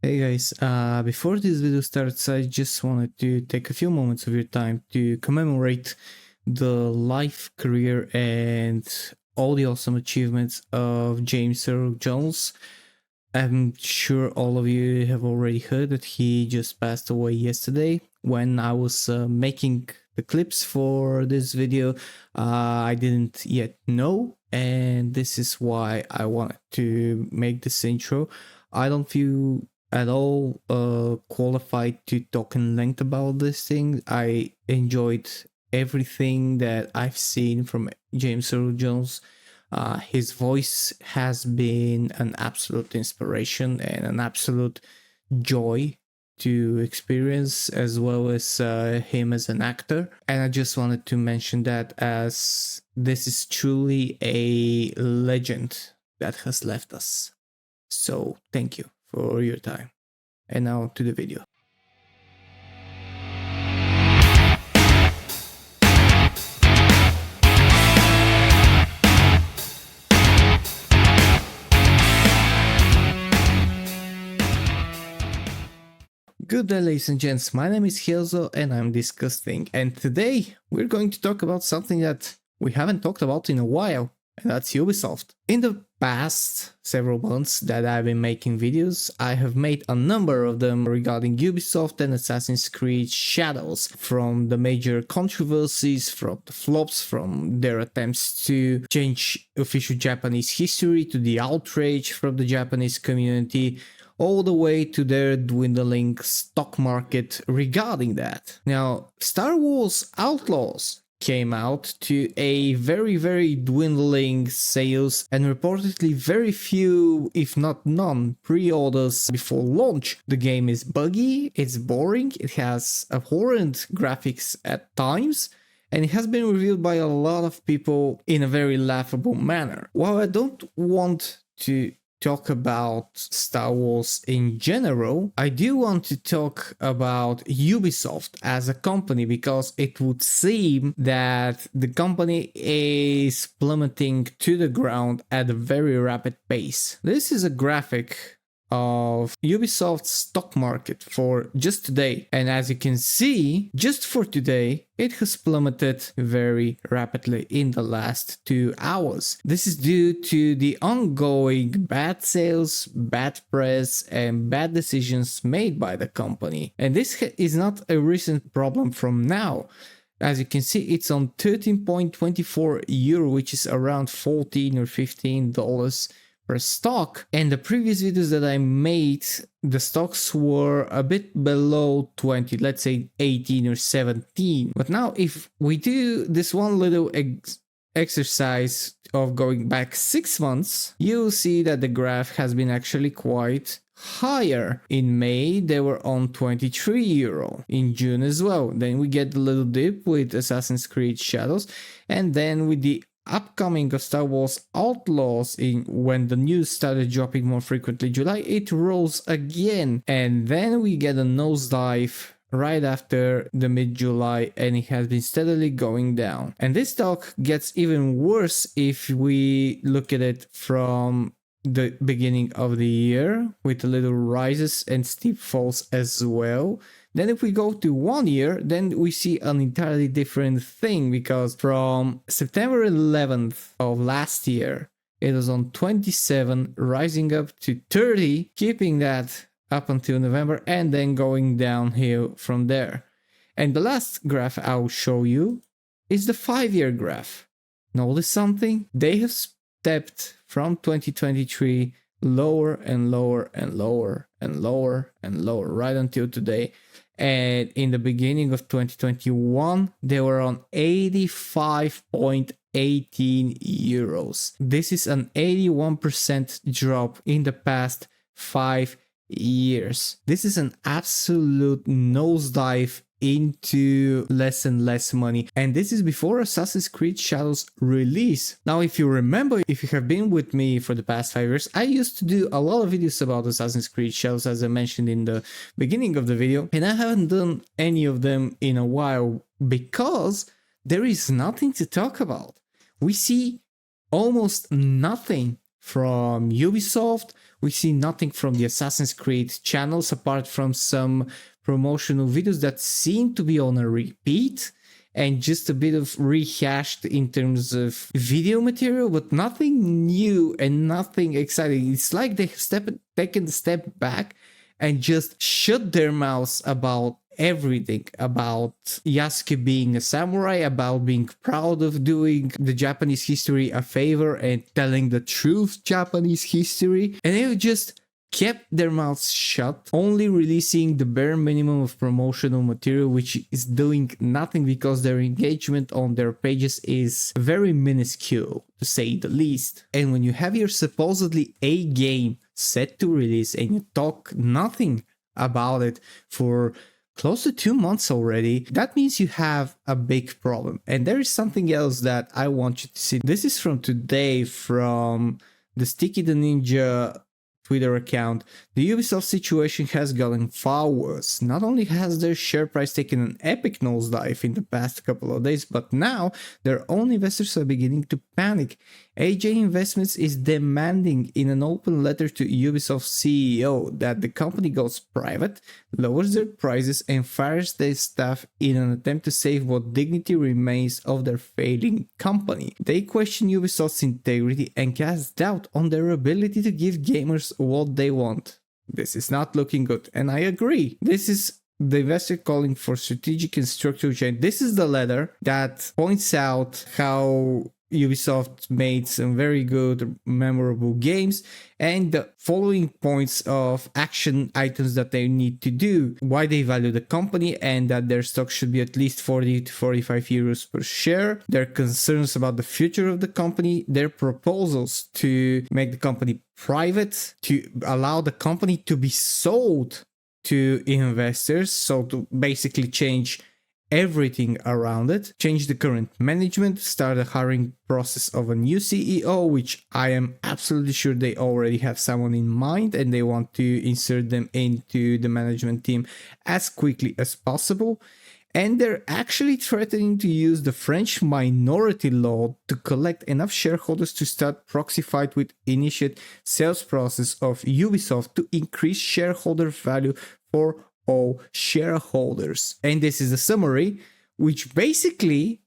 Hey guys, before this video starts, I just wanted to take a few moments of your time to commemorate the life, career, and all the awesome achievements of James Earl Jones. I'm sure all of you have already heard that he just passed away yesterday. When I was making the clips for this video, I didn't yet know, and this is why I wanted to make this intro. I don't feel at all qualified to talk in length about this thing. I enjoyed everything that I've seen from James Earl Jones. His voice has been an absolute inspiration and an absolute joy to experience, as well as him as an actor. And I just wanted to mention that, as this is truly a legend that has left us. So thank you for your time. And now to the video. Good day, ladies and gents, my name is Hilzo and I'm DiscussThing, and today we're going to talk about something that we haven't talked about in a while, and that's Ubisoft. In the past several months that I've been making videos, I have made a number of them regarding Ubisoft and Assassin's Creed Shadows, from the major controversies, from the flops, from their attempts to change official Japanese history, to the outrage from the Japanese community, all the way to their dwindling stock market regarding that. Now, Star Wars Outlaws came out to a very dwindling sales and reportedly very few, if not none, pre-orders before launch. The game is buggy, it's boring, it has abhorrent graphics at times, and it has been reviewed by a lot of people in a very laughable manner. While I don't want to talk about Star Wars in general, I do want to talk about Ubisoft as a company, because it would seem that the company is plummeting to the ground at a very rapid pace. This is a graphic of Ubisoft's stock market for just today, and as you can see, just for today it has plummeted very rapidly in the last 2 hours. This is due to the ongoing bad sales, bad press, and bad decisions made by the company. And this is not a recent problem from now. As you can see, it's on 13.24 euro, which is around $14 or $15 per stock, and the previous videos that I made, the stocks were a bit below 20, let's say 18 or 17. But now if we do this one little exercise of going back 6 months, you'll see that the graph has been actually quite higher. In May they were on 23 euro, in June as well. Then we get the little dip with Assassin's Creed Shadows, and then with the upcoming of Star Wars Outlaws, when the news started dropping more frequently, July, it rose again, and then we get a nosedive right after the mid-July, and it has been steadily going down. And this stock gets even worse if we look at it from the beginning of the year, with a little rises and steep falls as well. Then if we go to 1 year, then we see an entirely different thing, because from September 11th of last year, it was on 27, rising up to 30, keeping that up until November, and then going downhill from there. And the last graph I'll show you is the 5-year graph. Notice something? They have stepped from 2023 lower and lower and lower and lower and lower right until today. And in the beginning of 2021, they were on 85.18 euros. This is an 81% drop in the past 5 years. This is an absolute nosedive into less and less money, and this is before Assassin's Creed Shadows release. Now, if you remember, if you have been with me for the past 5 years, I used to do a lot of videos about Assassin's Creed Shadows, as I mentioned in the beginning of the video, and I haven't done any of them in a while because there is nothing to talk about. We see almost nothing from Ubisoft. We see nothing from the Assassin's Creed channels apart from some promotional videos that seem to be on a repeat and just a bit of rehashed in terms of video material, but nothing new and nothing exciting. It's like they taken a step back and just shut their mouths about everything, about Yasuke being a samurai, about being proud of doing the Japanese history a favor and telling the truth Japanese history, and they just kept their mouths shut, only releasing the bare minimum of promotional material, which is doing nothing because their engagement on their pages is very minuscule, to say the least. And when you have your supposedly A game set to release and you talk nothing about it for close to 2 months already, that means you have a big problem. And there is something else that I want you to see. This is from today, from the Sticky the Ninja Twitter account. The Ubisoft situation has gotten far worse. Not only has their share price taken an epic nosedive in the past couple of days, but now their own investors are beginning to panic. AJ Investments is demanding in an open letter to Ubisoft CEO that the company goes private, lowers their prices, and fires their staff in an attempt to save what dignity remains of their failing company. They question Ubisoft's integrity and cast doubt on their ability to give gamers what they want. This is not looking good, and I agree. This is the investor calling for strategic and structural change. This is the letter that points out how Ubisoft made some very good, memorable games, and the following points of action items that they need to do, why they value the company, and that their stock should be at least 40 to 45 euros per share, their concerns about the future of the company, their proposals to make the company private, to allow the company to be sold to investors, so to basically change everything around it, change the current management, start a hiring process of a new CEO, which I am absolutely sure they already have someone in mind and they want to insert them into the management team as quickly as possible. And they're actually threatening to use the French minority law to collect enough shareholders to start proxy fight with initiate sales process of Ubisoft to increase shareholder value for all shareholders. And this is a summary, which basically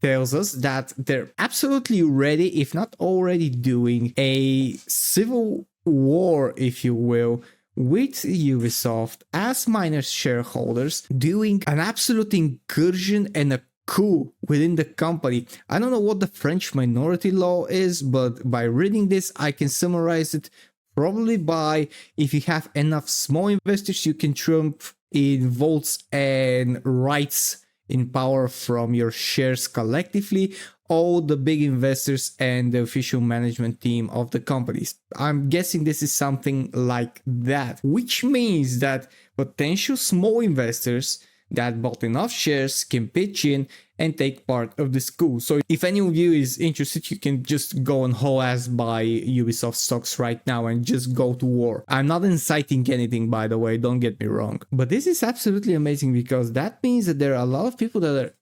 tells us that they're absolutely ready, if not already doing a civil war, if you will, with Ubisoft as minor shareholders, doing an absolute incursion and a coup within the company. I don't know what the French minority law is, but by reading this, I can summarize it probably by, if you have enough small investors, you can trump in votes and rights in power from your shares collectively, all the big investors and the official management team of the companies. I'm guessing this is something like that, which means that potential small investors that bought enough shares can pitch in and take part of this coup. So if any of you is interested, you can just go and whole ass buy Ubisoft stocks right now and just go to war. I'm not inciting anything, by the way, don't get me wrong. But this is absolutely amazing because that means that there are a lot of people that are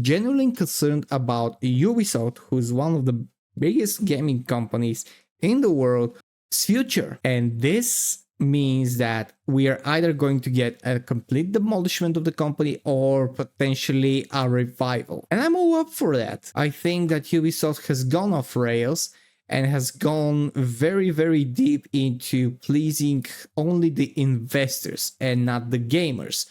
genuinely concerned about Ubisoft, who's one of the biggest gaming companies in the world's future. And this means that we are either going to get a complete demolishment of the company or potentially a revival. And I'm all up for that. I think that Ubisoft has gone off rails and has gone very, very deep into pleasing only the investors and not the gamers,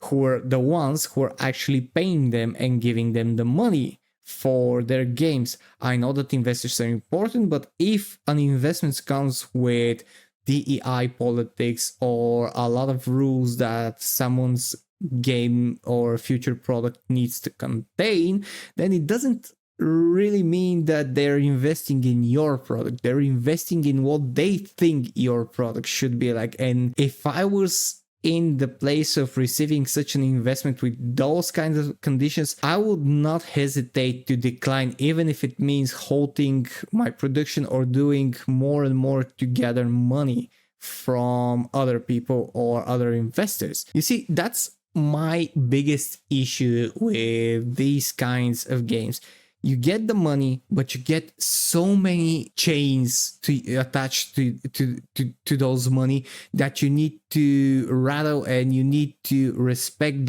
who are the ones who are actually paying them and giving them the money for their games. I know that investors are important, but if an investment comes with DEI politics or a lot of rules that someone's game or future product needs to contain, then it doesn't really mean that they're investing in your product. They're investing in what they think your product should be like. And if I was in the place of receiving such an investment with those kinds of conditions, I would not hesitate to decline, even if it means halting my production or doing more and more to gather money from other people or other investors. You see, that's my biggest issue with these kinds of games. you get the money, but you get so many chains to attach to those money that you need to rattle, and you need to respect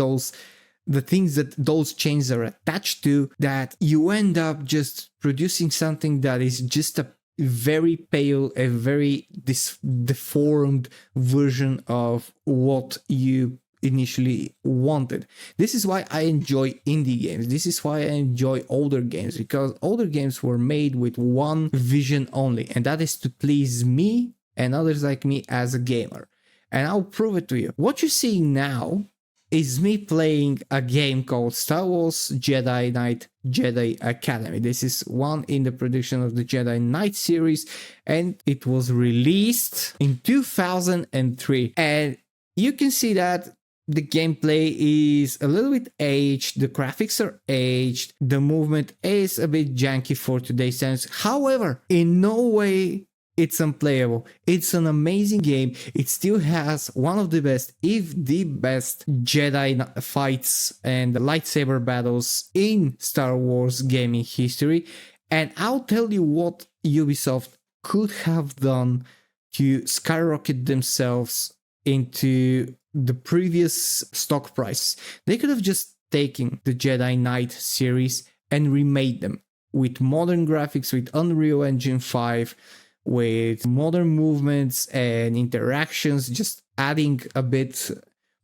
the things that those chains are attached to, that you end up just producing something that is just a very pale, a very deformed version of what you initially wanted. This is why I enjoy indie games. This is why I enjoy older games, because older games were made with one vision only, and that is to please me and others like me as a gamer. And I'll prove it to you. What you're seeing now is me playing a game called Star Wars Jedi Knight Jedi Academy. This is one in the production of the Jedi Knight series, and it was released in 2003. And you can see that the gameplay is a little bit aged, the graphics are aged, the movement is a bit janky for today's standards. However, in no way it's unplayable. It's an amazing game. It still has one of the best, if the best, Jedi fights and lightsaber battles in Star Wars gaming history. And I'll tell you what Ubisoft could have done to skyrocket themselves into the previous stock price. They could have just taken the Jedi Knight series and remade them with modern graphics, with Unreal Engine 5, with modern movements and interactions, just adding a bit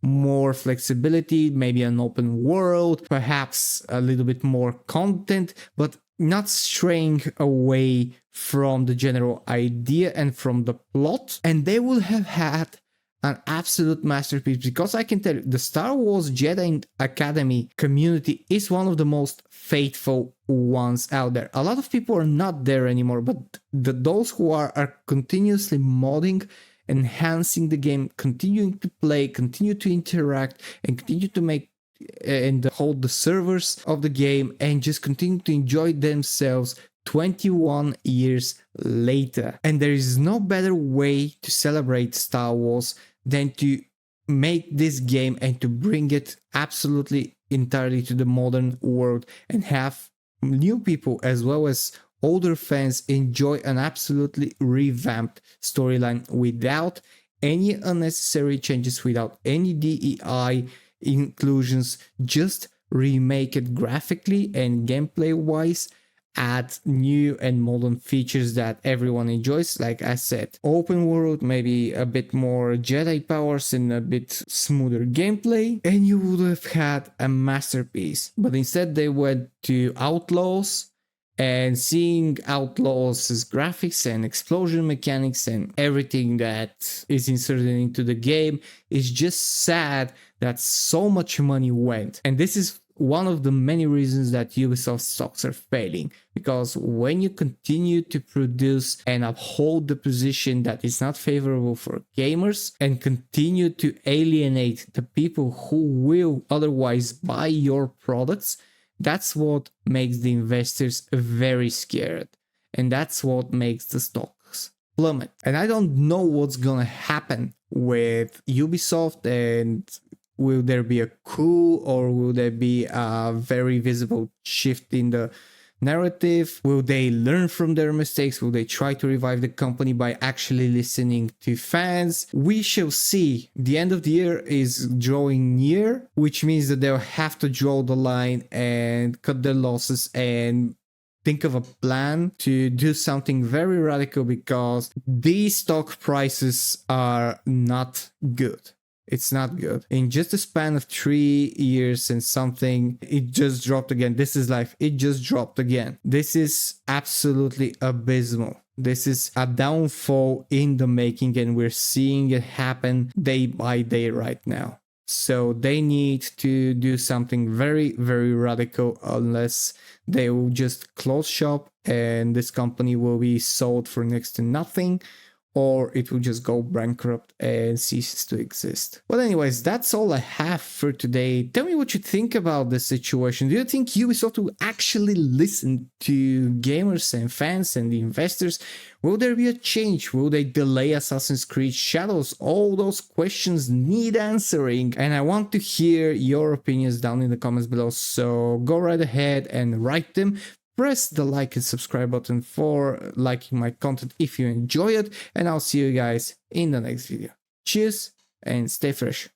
more flexibility, maybe an open world, perhaps a little bit more content, but not straying away from the general idea and from the plot. And they will have had an absolute masterpiece, because I can tell you, the Star Wars Jedi Academy community is one of the most faithful ones out there. A lot of people are not there anymore, but those who are continuously modding, enhancing the game, continuing to play, continue to interact, and continue to make and hold the servers of the game, and just continue to enjoy themselves 21 years later. And there is no better way to celebrate Star Wars than to make this game and to bring it absolutely entirely to the modern world, and have new people as well as older fans enjoy an absolutely revamped storyline without any unnecessary changes, without any DEI inclusions. Just remake it graphically and gameplay wise, add new and modern features that everyone enjoys. Like I said, open world, maybe a bit more Jedi powers and a bit smoother gameplay, and you would have had a masterpiece. But instead they went to Outlaws, and seeing Outlaws' graphics and explosion mechanics and everything that is inserted into the game is just sad that so much money went. And this is one of the many reasons that Ubisoft stocks are failing, because when you continue to produce and uphold the position that is not favorable for gamers, and continue to alienate the people who will otherwise buy your products, that's what makes the investors very scared, and that's what makes the stocks plummet. And I don't know what's gonna happen with Ubisoft, and will there be a coup, or will there be a very visible shift in the narrative? Will they learn from their mistakes? Will they try to revive the company by actually listening to fans? We shall see. The end of the year is drawing near, which means that they'll have to draw the line and cut their losses and think of a plan to do something very radical, because these stock prices are not good. It's not good. In just a span of 3 years and something, it just dropped again. This is life. It just dropped again. This is absolutely abysmal. This is a downfall in the making, and we're seeing it happen day by day right now. So they need to do something very, very radical, unless they will just close shop and this company will be sold for next to nothing, or it will just go bankrupt and ceases to exist. But anyways, that's all I have for today. Tell me what you think about this situation. Do you think Ubisoft will actually listen to gamers and fans and the investors? Will there be a change? Will they delay Assassin's Creed Shadows? All those questions need answering, and I want to hear your opinions down in the comments below, so go right ahead and write them. press the like and subscribe button for liking my content if you enjoy it, and I'll see you guys in the next video. Cheers and stay fresh.